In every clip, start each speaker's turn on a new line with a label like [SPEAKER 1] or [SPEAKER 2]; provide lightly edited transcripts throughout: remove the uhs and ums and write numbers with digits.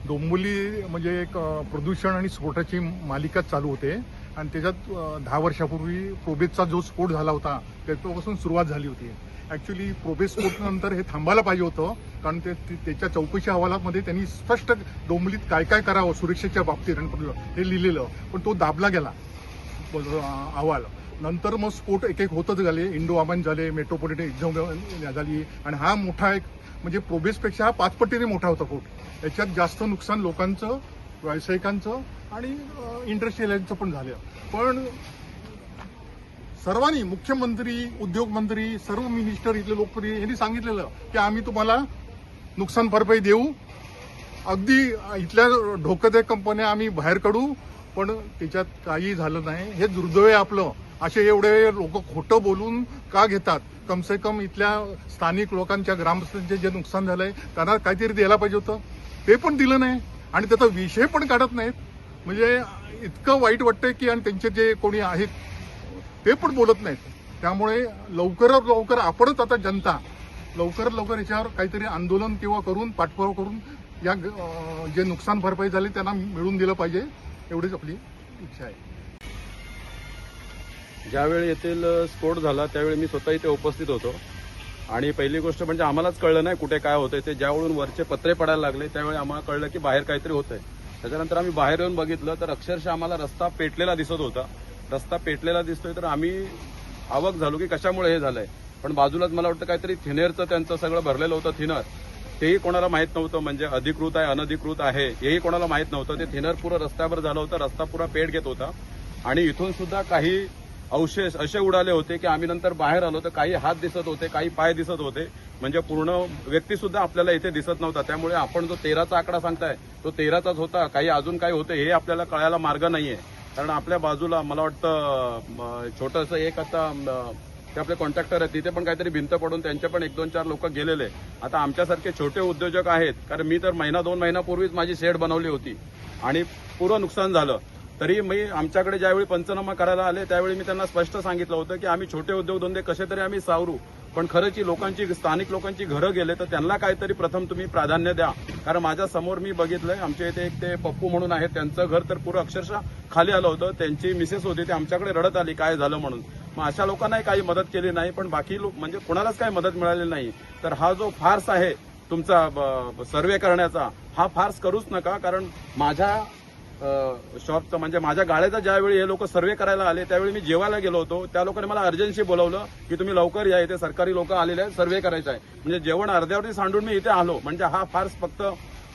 [SPEAKER 1] डोंबिवली म्हणजे एक प्रदूषण आणि स्फोटाची मालिका चालू होते आणि त्याच्यात 10 वर्षापूर्वी प्रोबेसचा जो स्फोट झाला होता त्याच्यापासून सुरुवात झाली होती. ॲक्च्युली प्रोबेस स्फोटानंतर हे थांबायला पाहिजे होतं, कारण त्याच्या चौकशी अहवालामध्ये त्यांनी स्पष्ट डोंबिवलीत काय काय करावं सुरक्षेच्या बाबतीत हे लिहिलेलं, पण तो दाबला गेला अहवाल. नंतर मग स्फोट एक एक होतच गेले, इंडो अमन झाले, मेट्रोपॉलिटन एक्झाम झाली आणि हा मोठा एक म्हणजे प्रोबेसपेक्षा हा 5 पटीने मोठा होता स्फोट. याच्यात जास्त नुकसान लोकांचं, व्यावसायिकांचं आणि इंडस्ट्रियलांचं पण झालं. पण सर्वांनी, मुख्यमंत्री, उद्योगमंत्री, सर्व मिनिस्टर, इथले लोकप्रिय यांनी सांगितलेलं की आम्ही तुम्हाला नुकसान भरपाई देऊ, अगदी इथल्या धोकादायक कंपन्या आम्ही बाहेर काढू, पण त्याच्यात काही झालं नाही. हे दुर्दैव आहे आपलं. असे एवढे लोक खोटं बोलून का घेतात? कम से कम इथल्या स्थानिक लोकांच्या, ग्रामस्थांचे जे नुकसान झालंय त्यांना काहीतरी द्यायला पाहिजे होतं, ते पण दिलं नाही आणि त्याचा विषय पण काढत नाहीत. म्हणजे इतकं वाईट वाटतंय की आणि त्यांचे जे कोणी आहेत ते पण बोलत नाहीत. त्यामुळे लवकरात लवकर आपणच आता जनता लवकरात लवकर याच्यावर काहीतरी आंदोलन किंवा करून पाठपुरावा करून या जे नुकसान भरपाई झाली त्यांना मिळवून दिलं पाहिजे, एवढीच आपली इच्छा आहे.
[SPEAKER 2] ज्यावेळी येथील स्फोट झाला त्यावेळी मी स्वतः इथे उपस्थित होतो आणि पहिली गोष्ट म्हणजे आम्हालाच कळलं नाही कुठे काय होतंय ते. ज्यावेळून वरचे पत्रे पडायला लागले त्यावेळी आम्हाला कळलं की बाहेर काहीतरी होतंय. त्याच्यानंतर आम्ही बाहेर येऊन बघितलं तर अक्षरशः आम्हाला रस्ता पेटलेला दिसत होता. रस्ता पेटलेला दिसतोय तर आम्ही अवाक झालो की कशामुळे हे झालंय. पण बाजूलाच मला वाटतं काहीतरी थिनेरचं त्यांचं सगळं भरलेलं होतं थिनर, तेही कोणाला माहित नव्हतं. म्हणजे अधिकृत आहे अनधिकृत आहे हेही कोणाला माहित नव्हतं. ते थिनर पुरं रस्त्यावर झालं होतं, रस्ता पुरा पेट घेत होता आणि इथून सुद्धा काही अवशेष असे उडाले होते की आम्ही नंतर बाहेर आलो तर काही हात दिसत होते, काही पाय दिसत होते. म्हणजे पूर्ण व्यक्ती सुद्धा आपल्याला इथे दिसत नव्हता. त्यामुळे आपण जो 13चा आकडा सांगताय तो 13चाच होता, काही अजून काही होते हे आपल्याला कळायला मार्ग नाहीये. कारण आपल्या बाजूला मला वाटतं छोटंसं एक आता ते आपले कॉन्ट्रॅक्टर आहेत तिथे पण काहीतरी भिंत पडून त्यांचे पण 1-2-4 लोक गेलेले. आता आमच्यासारखे छोटे उद्योजक आहेत, कारण मी तर 1-2 महिन्यापूर्वीच माझी शेड बनवली होती आणि पुरं नुकसान झालं. तरी मी आमच्याकडे ज्यावेळी पंचनामा करायला आले त्यावेळी मी त्यांना स्पष्ट सांगितलं होतं की आम्ही छोटे उद्योगधंदे कसे तरी आम्ही सावरू, पण खरंच लोकांची, स्थानिक लोकांची घरं गेले तर त्यांना काहीतरी प्रथम तुम्ही प्राधान्य द्या. कारण माझ्या समोर मी बघितलंय, आमच्या इथे एक ते पप्पू म्हणून आहेत, त्यांचं घर तर पुरं अक्षरशः खाली आलं होतं. त्यांची मिसेस होती, ती आमच्याकडे रडत आली काय झालं म्हणून. मग अशा लोकांनाही काही मदत केली नाही, पण बाकी लोक म्हणजे कोणालाच काही मदत मिळालेली नाही. तर हा जो फार्स आहे तुमचा सर्वे करण्याचा, हा फार्स करूच नका. कारण माझ्या शॉपचं म्हणजे माझ्या गाळ्याचा ज्यावेळी हे लोक सर्वे करायला आले त्यावेळी मी जेवायला गेलो होतो. त्या लोकांनी मला अर्जन्सी बोलावलं की तुम्ही लवकर या, इथे सरकारी लोक आलेले आहेत, सर्वे करायचा आहे. म्हणजे जेवण अर्ध्यावरती सांडून मी इथे आलो. म्हणजे हा फार्स फक्त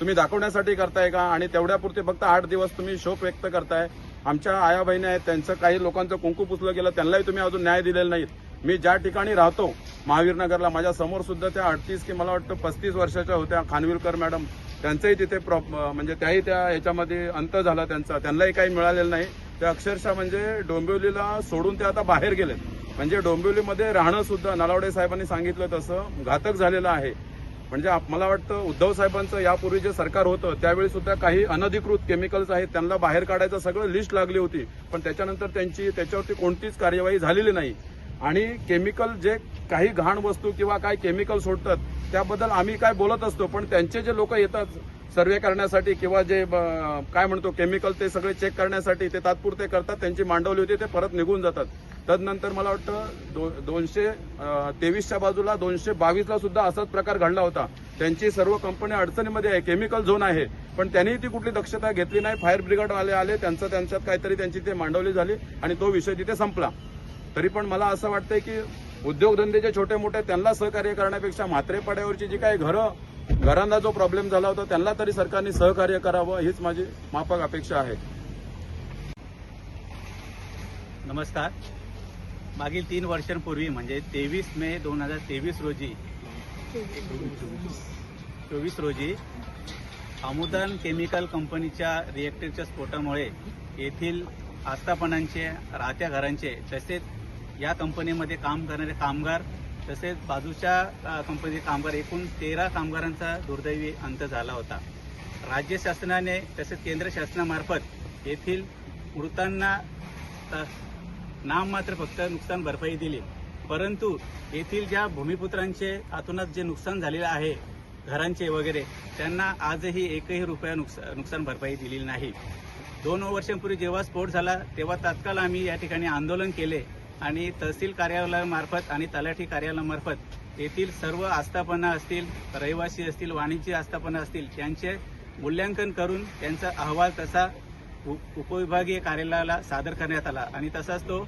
[SPEAKER 2] तुम्ही दाखवण्यासाठी करताय का? आणि तेवढ्यापुरते फक्त 8 दिवस तुम्ही शोक व्यक्त करताय. आमच्या आया बहिणी आहेत, त्यांचं काही लोकांचं कुंकू पुसलं गेलं, त्यांनाही तुम्ही अजून न्याय दिलेला नाहीत. मी ज्या ठिकाणी राहतो महावीर नगरला, माझ्या समोर सुद्धा त्या 38 की मला वाटतं 35 वर्षाच्या होत्या खानविलकर मॅडम, त्यांचंही तिथे म्हणजे त्याही त्या ह्याच्यामध्ये अंत झाला त्यांचा, त्यांनाही काही मिळालेलं नाही. ते अक्षरशः म्हणजे डोंबिवलीला सोडून ते आता बाहेर गेलेत. म्हणजे डोंबिवलीमध्ये राहणं सुद्धा नलावडे साहेबांनी सांगितलं तसं घातक झालेलं आहे. म्हणजे मला वाटतं उद्धव साहेबांचं यापूर्वी जे सरकार होतं त्यावेळी सुद्धा काही अनधिकृत केमिकल्स आहेत त्यांना बाहेर काढायचं सगळं लिस्ट लागली होती, पण त्याच्यानंतर त्याच्यावरती कोणतीच कार्यवाही झालेली नाही. आणि केमिकल जे काही घाण वस्तू किंवा काय केमिकल सोडतात त्याबद्दल आम्ही काय बोलत असतो, पण त्यांचे जे लोक येतात सर्वे करण्यासाठी किंवा जे काय म्हणतो केमिकल ते सगळे चेक करण्यासाठी ते तात्पुरते करतात, त्यांची मांडवली होती, ते परत निघून जातात. तदनंतर मला वाटतं 223च्या बाजूला 222ला सुद्धा असाच प्रकार घडला होता. त्यांची सर्व कंपन्या अडचणीमध्ये आहे, केमिकल झोन आहे, पण त्यांनी ती कुठली दक्षता घेतली नाही. फायर ब्रिगेड वाले आले, त्यांच्यात काहीतरी त्यांची ते मांडवली झाली आणि तो विषय तिथे संपला. तरी पण मला असं वाटतंय की उद्योगधंदे जे छोटे मोठे त्यांना सहकार्य करण्यापेक्षा म्हात्रेपाड्यावरची जी काही घरांना जो प्रॉब्लेम झाला होता त्यांना तरी सरकारने सहकार्य करावं, हीच माझी माफक अपेक्षा आहे.
[SPEAKER 3] नमस्कार. मागील 3 वर्षांपूर्वी म्हणजे 23 मे 2023 रोजी अमुदान केमिकल कंपनीच्या रिएक्टरच्या स्फोटामुळे येथील आस्थापनांचे, राहत्या घरांचे, तसेच या कंपनीमध्ये काम करणारे कामगार, तसेच बाजूच्या कंपनीचे कामगार, एकूण 13 कामगारांचा दुर्दैवी अंत झाला होता. राज्य शासनाने तसेच केंद्र शासनामार्फत येथील मृतांना नाममात्र फक्त नुकसान भरपाई दिली, परंतु येथील ज्या भूमिपुत्रांचे अतोनात जे नुकसान झालेलं आहे घरांचे वगैरे त्यांना आजही एकही रुपया नुकसान भरपाई दिलेली नाही. 2 वर्षांपूर्वी जेव्हा स्फोट झाला तेव्हा तात्काळ आम्ही या ठिकाणी आंदोलन केले आणि तहसील कार्यालयामार्फत आणि तलाठी कार्यालयामार्फत येथील सर्व आस्थापना असतील, रहिवासी असतील, वाणिज्य आस्थापना असतील त्यांचे मूल्यांकन करून त्यांचा अहवाल तसा उपविभागीय कार्यालयाला सादर करण्यात आला आणि तसाच तो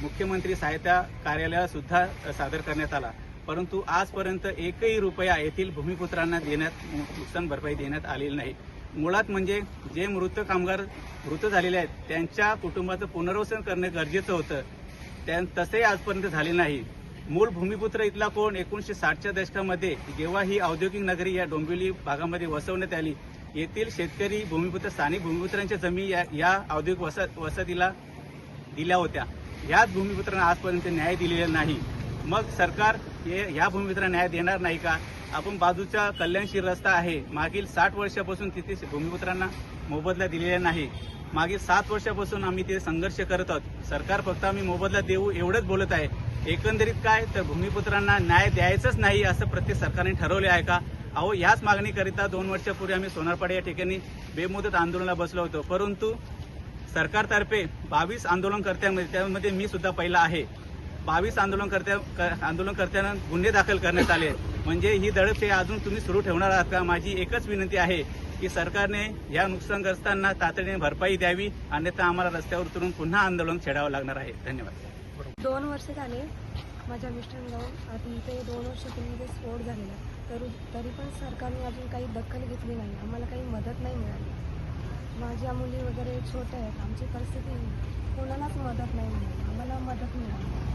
[SPEAKER 3] मुख्यमंत्री सहायता कार्यालयाला सुद्धा सादर करण्यात आला. परंतु आजपर्यंत एकही रुपया येथील भूमिपुत्रांना नुकसान भरपाई देण्यात आलेली नाही. मुळात म्हणजे जे मृत कामगार मृत झालेले आहेत त्यांच्या कुटुंबाचं पुनर्वसन करणे गरजेचं होतं, तसेही आजपर्यंत झाले नाही. मूळ भूमिपुत्र इथला कोण 1960च्या दशकामध्ये जेव्हा ही औद्योगिक नगरी या डोंबिवली भागामध्ये वसवण्यात आली, येथील शेतकरी भूमिपुत्र स्थानिक भूमिपुत्रांच्या जमीन या औद्योगिक वसाहतीला दिल्या होत्या. याच भूमिपुत्रांना आजपर्यंत न्याय दिलेला नाही. मग सरकार या भूमिपुत्रांना न्याय देणार नाही का? आपण बाजूचा कल्याणशील रस्ता आहे, मागील 60 वर्षापासून तिथे भूमिपुत्रांना मोबदला दिलेला नाही. मागील 7 वर्षापासून आम्ही ते संघर्ष करत आहोत. सरकार फक्त आम्ही मोबदला देऊ एवढंच बोलत आहे. एकंदरीत काय तर भूमिपुत्रांना न्याय द्यायचाच नाही असं प्रत्येक सरकारने ठरवले आहे का? अहो, याच मागणीकरिता 2 वर्षापूर्वी आम्ही सोनारपाडा या ठिकाणी बेमुदत आंदोलनाला बसलो होतो. परंतु सरकारतर्फे 22 आंदोलनकर्त्यांमध्ये, त्यामध्ये मी सुद्धा पहिला आहे, 22 आंदोलनकर्त्यांना गुन्हे दाखल करण्यात आले. म्हणजे ही दडपशाही अजून तुम्ही सुरू ठेवणार आहात का? माझी एकच विनंती आहे की सरकारने या नुकसानग्रस्तांना तातडीने भरपाई द्यावी, अन्यथा आम्हाला रस्त्यावर उतरून पुन्हा आंदोलन छेडावं लागणार आहे. धन्यवाद.
[SPEAKER 4] 2 वर्ष झाले माझ्या मिस्टरांना जाऊन आता इथे 2 वर्षापूर्वी स्फोट झालेला, तरी पण सरकारने अजून काही दखल घेतली नाही. आम्हाला काही मदत नाही मिळाली. माझ्या मुली वगैरे छोट्या आहेत, आमची परिस्थिती कोणालाच मदत नाही मिळाली. आम्हाला मदत मिळाली.